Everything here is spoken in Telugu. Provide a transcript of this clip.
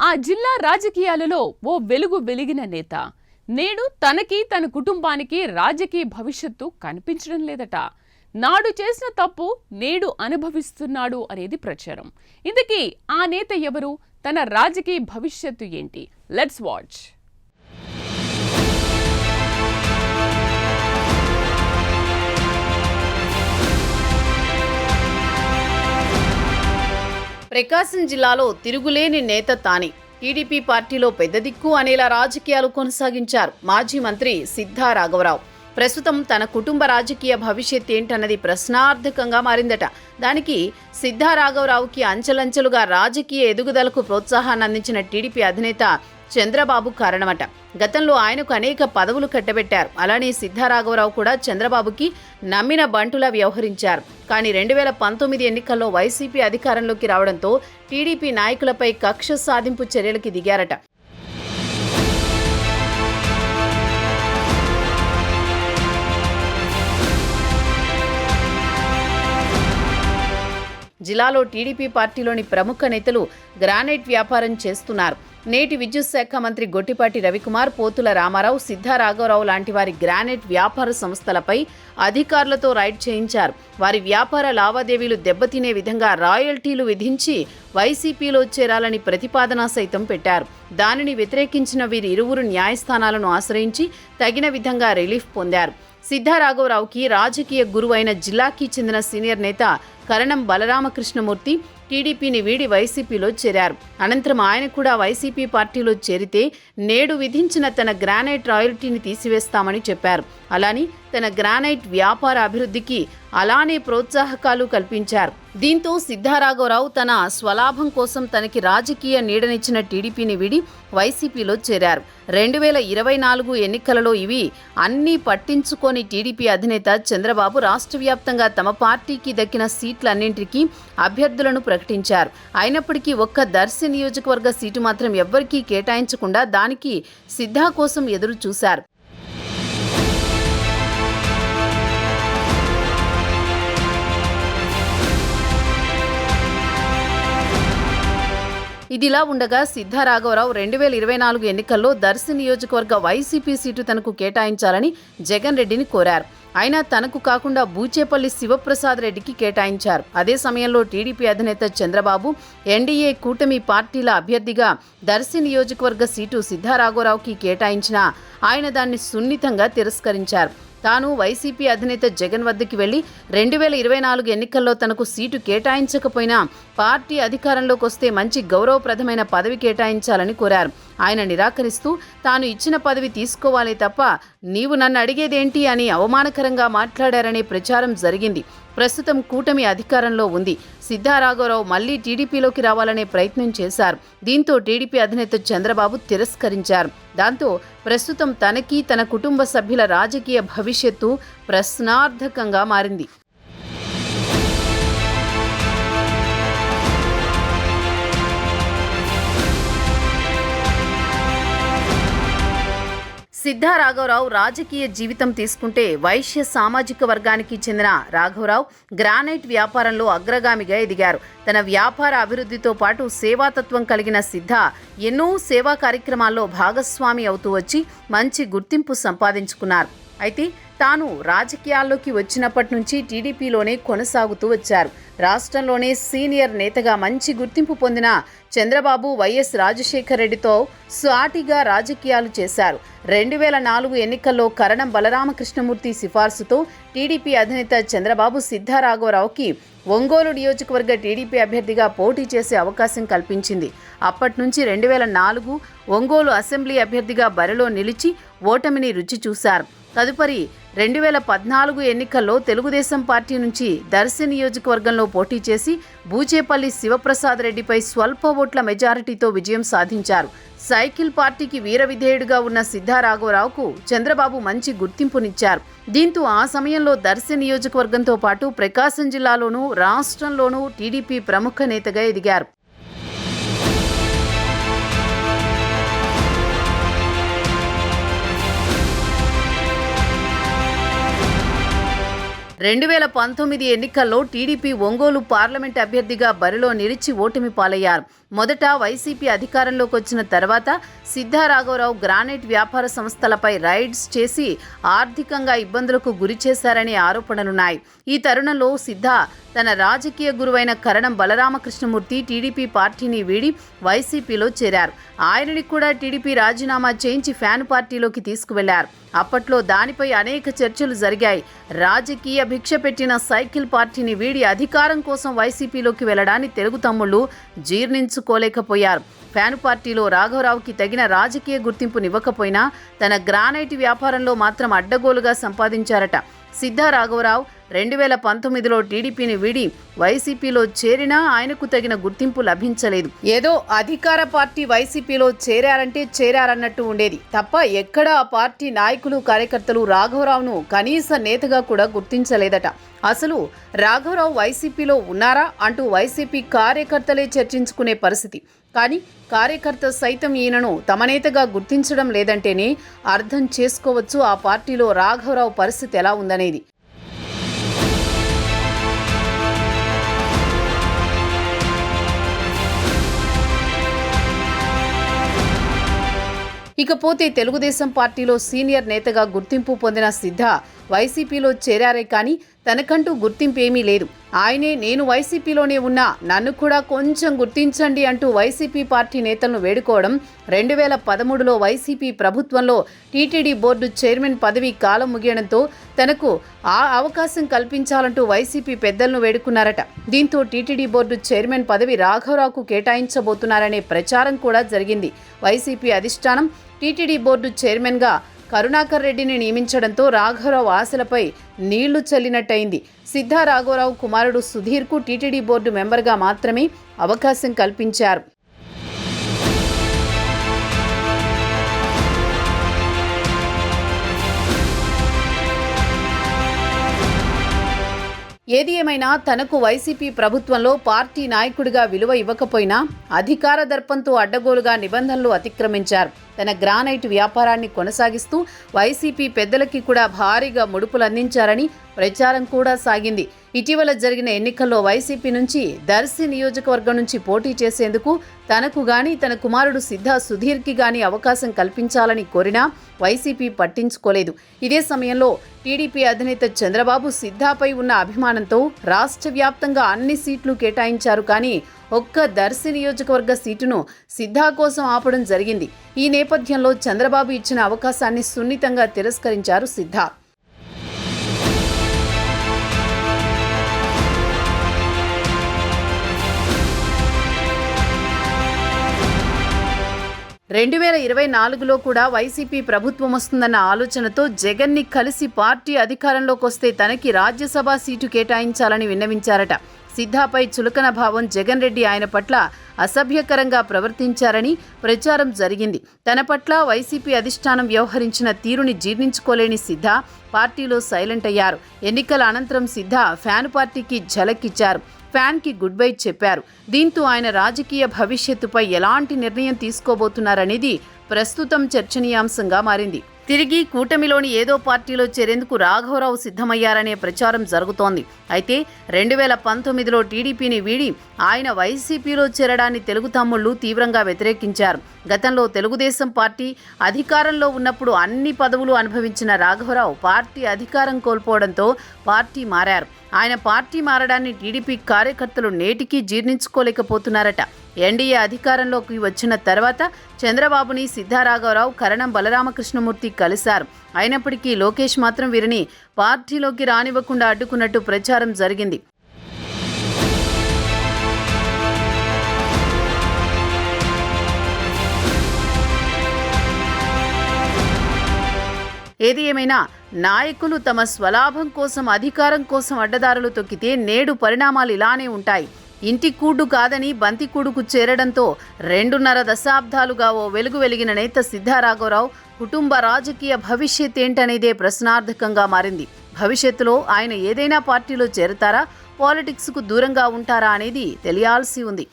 ఆ జిల్లా రాజకీయాలలో ఓ వెలుగు వెలిగిన నేత నేడు తనకి తన కుటుంబానికి రాజకీయ భవిష్యత్తు కనిపించడం లేదట. నాడు చేసిన తప్పు నేడు అనుభవిస్తున్నాడు అనేది ప్రచారం. ఇందుకీ ఆ నేత ఎవరు? తన రాజకీయ భవిష్యత్తు ఏంటి? Let's watch. ప్రకాశం జిల్లాలో తిరుగులేని నేత తానే. టీడీపీ పార్టీలో పెద్ద దిక్కు అనేలా రాజకీయాలు కొనసాగించారు మాజీ మంత్రి సిద్ధా రాఘవరావు. ప్రస్తుతం తన కుటుంబ రాజకీయ భవిష్యత్ ఏంటన్నది ప్రశ్నార్థకంగా మారిందట. దానికి సిద్ధా రాఘవరావుకి అంచెలంచెలుగా రాజకీయ ఎదుగుదలకు ప్రోత్సాహాన్ని అందించిన టీడీపీ అధినేత చంద్రబాబు కారణమట. గతంలో ఆయనకు అనేక పదవులు కట్టబెట్టారు. అలానే సిద్ధా రాఘవరావు కూడా చంద్రబాబుకి నమ్మిన బంటులా వ్యవహరించారు. కానీ 2019 ఎన్నికల్లో వైసీపీ అధికారంలోకి రావడంతో టీడీపీ నాయకులపై కక్ష సాధింపు చర్యలకి దిగారట. జిల్లాలో టీడీపీ పార్టీలోని ప్రముఖ నేతలు గ్రానైట్ వ్యాపారం చేస్తున్నారు. నేటి విద్యుత్ శాఖ మంత్రి గొట్టిపాటి రవికుమార్, పోతుల రామారావు, సిద్ధా రాఘవరావు లాంటి వారి గ్రానైట్ వ్యాపార సంస్థలపై అధికారులతో రైడ్ చేయించారు. వారి వ్యాపార లావాదేవీలు దెబ్బతినే విధంగా రాయల్టీలు విధించి వైసీపీలో చేరాలని ప్రతిపాదన సైతం పెట్టారు. దానిని వ్యతిరేకించిన వీరిరువురు న్యాయస్థానాలను ఆశ్రయించి తగిన విధంగా రిలీఫ్ పొందారు. సిద్ధా రాఘవరావుకి రాజకీయ గురువైన జిల్లాకి చెందిన సీనియర్ నేత కరణం బలరామకృష్ణమూర్తి టీడీపీని వీడి వైసీపీలో చేరారు. అనంతరం ఆయన కూడా వైసీపీ పార్టీలో చేరితే నేడు విధించిన తన గ్రానైట్ రాయల్టీని తీసివేస్తామని చెప్పారు. అలానే తన గ్రానైట్ వ్యాపార అభివృద్ధికి అలానే ప్రోత్సాహకాలు కల్పించారు. దీంతో సిద్ధా రాఘవరావు తన స్వలాభం కోసం తనకి రాజకీయ నీడనిచ్చిన టీడీపీని వీడి వైసీపీలో చేరారు. 2024 ఎన్నికలలో ఇవి అన్నీ పట్టించుకొని టీడీపీ అధినేత చంద్రబాబు రాష్ట్ర వ్యాప్తంగా తమ పార్టీకి దక్కిన సీట్లన్నింటికీ అభ్యర్థులను ప్రకటించారు. అయినప్పటికీ ఒక్క దర్శి నియోజకవర్గ సీటు మాత్రం ఎవ్వరికీ కేటాయించకుండా దానికి సిద్ధా కోసం ఎదురు చూశారు. ఇదిలా ఉండగా సిద్ధా రాఘవరావు 2024 ఎన్నికల్లో దర్శి నియోజకవర్గ వైసీపీ సీటు తనకు కేటాయించాలని జగన్ రెడ్డిని కోరారు. అయినా తనకు కాకుండా బూచేపల్లి శివప్రసాద్ రెడ్డికి కేటాయించారు. అదే సమయంలో టీడీపీ అధినేత చంద్రబాబు ఎన్డీఏ కూటమి పార్టీల అభ్యర్థిగా దర్శి నియోజకవర్గ సీటు సిద్ధా రాఘవరావుకి కేటాయించినా ఆయన దాన్ని సున్నితంగా తిరస్కరించారు. తాను వైసీపీ అధినేత జగన్ వద్దకి వెళ్లి 2024 ఎన్నికల్లో తనకు సీటు కేటాయించకపోయినా పార్టీ అధికారంలోకి వస్తే మంచి గౌరవప్రదమైన పదవి కేటాయించాలని కోరారు. ఆయన నిరాకరిస్తూ తాను ఇచ్చిన పదవి తీసుకోవాలే తప్ప నీవు నన్ను అడిగేదేంటి అని అవమానకరంగా మాట్లాడారనే ప్రచారం జరిగింది. ప్రస్తుతం కూటమి అధికారంలో ఉంది. సిద్ధా రాఘవరావు మళ్లీ టీడీపీలోకి రావాలనే ప్రయత్నం చేశారు. దీంతో టీడీపీ అధినేత చంద్రబాబు తిరస్కరించారు. దాంతో ప్రస్తుతం తనకి తన కుటుంబ సభ్యుల రాజకీయ భవిష్యత్తు ప్రశ్నార్థకంగా మారింది. సిద్ధా రాఘవరావు రాజకీయ జీవితం తీసుకుంటే వైశ్య సామాజిక వర్గానికి చెందిన రాఘవరావు గ్రానైట్ వ్యాపారంలో అగ్రగామిగా ఎదిగారు. తన వ్యాపార అభివృద్ధితో పాటు సేవాతత్వం కలిగిన సిద్ధా ఎన్నో సేవా కార్యక్రమాల్లో భాగస్వామి అవుతూ వచ్చి మంచి గుర్తింపు సంపాదించుకున్నారు. అయితే తాను రాజకీయాల్లోకి వచ్చినప్పటి నుంచి టీడీపీలోనే కొనసాగుతూ వచ్చారు. రాష్ట్రంలోనే సీనియర్ నేతగా మంచి గుర్తింపు పొందిన చంద్రబాబు వైఎస్ రాజశేఖర రెడ్డితో సాటిగా రాజకీయాలు చేశారు. 2004 ఎన్నికల్లో కరణం బలరామకృష్ణమూర్తి సిఫార్సుతో టీడీపీ అధినేత చంద్రబాబు సిద్ధా రాఘవరావుకి ఒంగోలు నియోజకవర్గ టీడీపీ అభ్యర్థిగా పోటీ చేసే అవకాశం కల్పించింది. అప్పటి నుంచి 2004 ఒంగోలు అసెంబ్లీ అభ్యర్థిగా బరిలో నిలిచి ఓటమిని రుచి చూశారు. తదుపరి 2014 ఎన్నికల్లో తెలుగుదేశం పార్టీ నుంచి దర్శి నియోజకవర్గంలో పోటీ చేసి బూచేపల్లి శివప్రసాద్ రెడ్డిపై స్వల్ప ఓట్ల మెజారిటీతో విజయం సాధించారు. సైకిల్ పార్టీకి వీర విధేయుడిగా ఉన్న సిద్ధా రాఘవరావుకు చంద్రబాబు మంచి గుర్తింపునిచ్చారు. దీంతో ఆ సమయంలో దర్శి నియోజకవర్గంతో పాటు ప్రకాశం జిల్లాలోనూ రాష్ట్రంలోనూ టీడీపీ ప్రముఖ నేతగా ఎదిగారు. 2019 ఎన్నికల్లో టీడీపీ ఒంగోలు పార్లమెంట్ అభ్యర్థిగా బరిలో నిలిచి ఓటమి పాలయ్యారు. మొదట వైసీపీ అధికారంలోకి వచ్చిన తర్వాత సిద్ధా రాఘవరావు గ్రానైట్ వ్యాపార సంస్థలపై రైడ్స్ చేసి ఆర్థికంగా ఇబ్బందులకు గురి చేశారనే ఆరోపణలున్నాయి. ఈ తరుణంలో సిద్ధా తన రాజకీయ గురువైన కరణం బలరామకృష్ణమూర్తి టీడీపీ పార్టీని వీడి వైసీపీలో చేరారు. ఆయనని కూడా టీడీపీ రాజీనామా చేయించి ఫ్యాన్ పార్టీలోకి తీసుకువెళ్లారు. అప్పట్లో దానిపై అనేక చర్చలు జరిగాయి. రాజకీయ భిక్ష పెట్టిన సైకిల్ పార్టీని వీడి అధికారం కోసం వైసీపీలోకి వెళ్లడాన్ని తెలుగు తమ్ముళ్లు జీర్ణించుకోలేకపోయారు. ఫ్యాన్ పార్టీలో రాఘవరావుకి తగిన రాజకీయ గుర్తింపునివ్వకపోయినా తన గ్రానైట్ వ్యాపారంలో మాత్రం అడ్డగోలుగా సంపాదించారట. సిద్ధా రాఘవరావు 2019లో టీడీపీని వీడి వైసీపీలో చేరినా ఆయనకు తగిన గుర్తింపు లభించలేదు. ఏదో అధికార పార్టీ వైసీపీలో చేరారంటే చేరారన్నట్టు ఉండేది తప్ప ఎక్కడా ఆ పార్టీ నాయకులు కార్యకర్తలు రాఘవరావును కనీస నేతగా కూడా గుర్తించలేదట. అసలు రాఘవరావు వైసీపీలో ఉన్నారా అంటూ వైసీపీ కార్యకర్తలే చర్చించుకునే పరిస్థితి. కానీ కార్యకర్త సైతం ఈయనను తమ నేతగా గుర్తించడం లేదంటేనే అర్థం చేసుకోవచ్చు ఆ పార్టీలో రాఘవరావు పరిస్థితి ఎలా ఉందనేది. ఇకపోతే తెలుగుదేశం పార్టీలో సీనియర్ నేతగా గుర్తింపు పొందిన సిద్ధా వైసీపీలో చేరారే కానీ తనకంటూ గుర్తింపేమీ లేదు. ఆయనే నేను వైసీపీలోనే ఉన్నా, నన్ను కూడా కొంచెం గుర్తించండి అంటూ వైసీపీ పార్టీ నేతలను వేడుకోవడం 2013లో వైసీపీ ప్రభుత్వంలో టీటీడీ బోర్డు చైర్మన్ పదవి కాలం ముగియడంతో తనకు ఆ అవకాశం కల్పించాలంటూ వైసీపీ పెద్దలను వేడుకున్నారట. దీంతో టీటీడీ బోర్డు చైర్మన్ పదవి రాఘవరావుకు కేటాయించబోతున్నారనే ప్రచారం కూడా జరిగింది. వైసీపీ అధిష్టానం టీటీడీ బోర్డు చైర్మన్గా కరుణాకర్ రెడ్డిని నియమించడంతో రాఘవరావు ఆశలపై నీళ్లు చల్లినట్టయింది. సిద్ధా రాఘవరావు కుమారుడు సుధీర్కు టీటీడీ బోర్డు మెంబర్గా మాత్రమే అవకాశం కల్పించారు. ఏది ఏమైనా తనకు వైసీపీ ప్రభుత్వంలో పార్టీ నాయకుడిగా విలువ ఇవ్వకపోయినా అధికార దర్పంతో అడ్డగోలుగా నిబంధనలు అతిక్రమించారు. తన గ్రానైట్ వ్యాపారాన్ని కొనసాగిస్తూ వైసీపీ పెద్దలకి కూడా భారీగా ముడుపులు అందించారని ప్రచారం కూడా సాగింది. ఇటీవల జరిగిన ఎన్నికల్లో వైసీపీ నుంచి దర్శి నియోజకవర్గం నుంచి పోటీ చేసేందుకు తనకు గాని తన కుమారుడు సిద్ధా సుధీర్కి గాని అవకాశం కల్పించాలని కోరినా వైసీపీ పట్టించుకోలేదు. ఇదే సమయంలో టీడీపీ అధినేత చంద్రబాబు సిద్ధాపై ఉన్న అభిమానంతో రాష్ట్ర వ్యాప్తంగా అన్ని సీట్లు కేటాయించారు. కానీ ఒక్క దర్శి నియోజకవర్గ సీటును సిద్ధా కోసం ఆపడం జరిగింది. ఈ నేపథ్యంలో చంద్రబాబు ఇచ్చిన అవకాశాన్ని సున్నితంగా తిరస్కరించారు సిద్ధా. రెండు 2024లో కూడా వైసీపీ ప్రభుత్వం వస్తుందన్న ఆలోచనతో జగన్ని కలిసి పార్టీ అధికారంలోకి వస్తే తనకి రాజ్యసభ సీటు కేటాయించాలని విన్నవించారట. సిద్ధాపై చులకన భావం జగన్ రెడ్డి ఆయన పట్ల అసభ్యకరంగా ప్రవర్తించారని ప్రచారం జరిగింది. తన పట్ల వైసీపీ అధిష్టానం వ్యవహరించిన తీరుని జీర్ణించుకోలేని సిద్ధా పార్టీలో సైలెంట్ అయ్యారు. ఎన్నికల అనంతరం సిద్ధా ఫ్యాన్ పార్టీకి ఝలకిచ్చారు. ఫ్యాన్కి గుడ్ బై చెప్పారు. దీంతో ఆయన రాజకీయ భవిష్యత్తుపై ఎలాంటి నిర్ణయం తీసుకోబోతున్నారనేది ప్రస్తుతం చర్చనీయాంశంగా మారింది. తిరిగి కూటమిలోని ఏదో పార్టీలో చేరేందుకు రాఘవరావు సిద్ధమయ్యారనే ప్రచారం జరుగుతోంది. అయితే 2019లో టీడీపీని వీడి ఆయన వైసీపీలో చేరడాన్ని తెలుగు తమ్ముళ్లు తీవ్రంగా వ్యతిరేకించారు. గతంలో తెలుగుదేశం పార్టీ అధికారంలో ఉన్నప్పుడు అన్ని పదవులు అనుభవించిన రాఘవరావు పార్టీ అధికారం కోల్పోవడంతో పార్టీ మారారు. ఆయన పార్టీ మారడాన్ని టీడీపీ కార్యకర్తలు నేటికీ జీర్ణించుకోలేకపోతున్నారట. ఎన్డీఏ అధికారంలోకి వచ్చిన తర్వాత చంద్రబాబుని సిద్ధా రాఘవరావు కరణం బలరామకృష్ణమూర్తి కలిశారు. అయినప్పటికీ లోకేష్ మాత్రం వీరిని పార్టీలోకి రానివ్వకుండా అడ్డుకున్నట్టు ప్రచారం జరిగింది. ఏది ఏమైనా నాయకులు తమ స్వలాభం కోసం అధికారం కోసం అడ్డదారులు తొక్కితే నేడు పరిణామాలు ఇలానే ఉంటాయి. ఇంటి కూడు కాదని బంతికూడుకు చేరడంతో 2.5 దశాబ్దాలుగా ఓ వెలుగు వెలిగిన నేత సిద్ధా రాఘవరావు కుటుంబ రాజకీయ భవిష్యత్ ఏంటనేదే ప్రశ్నార్థకంగా మారింది. భవిష్యత్తులో ఆయన ఏదైనా పార్టీలో చేరతారా, పాలిటిక్స్కు దూరంగా ఉంటారా అనేది తెలియాల్సి ఉంది.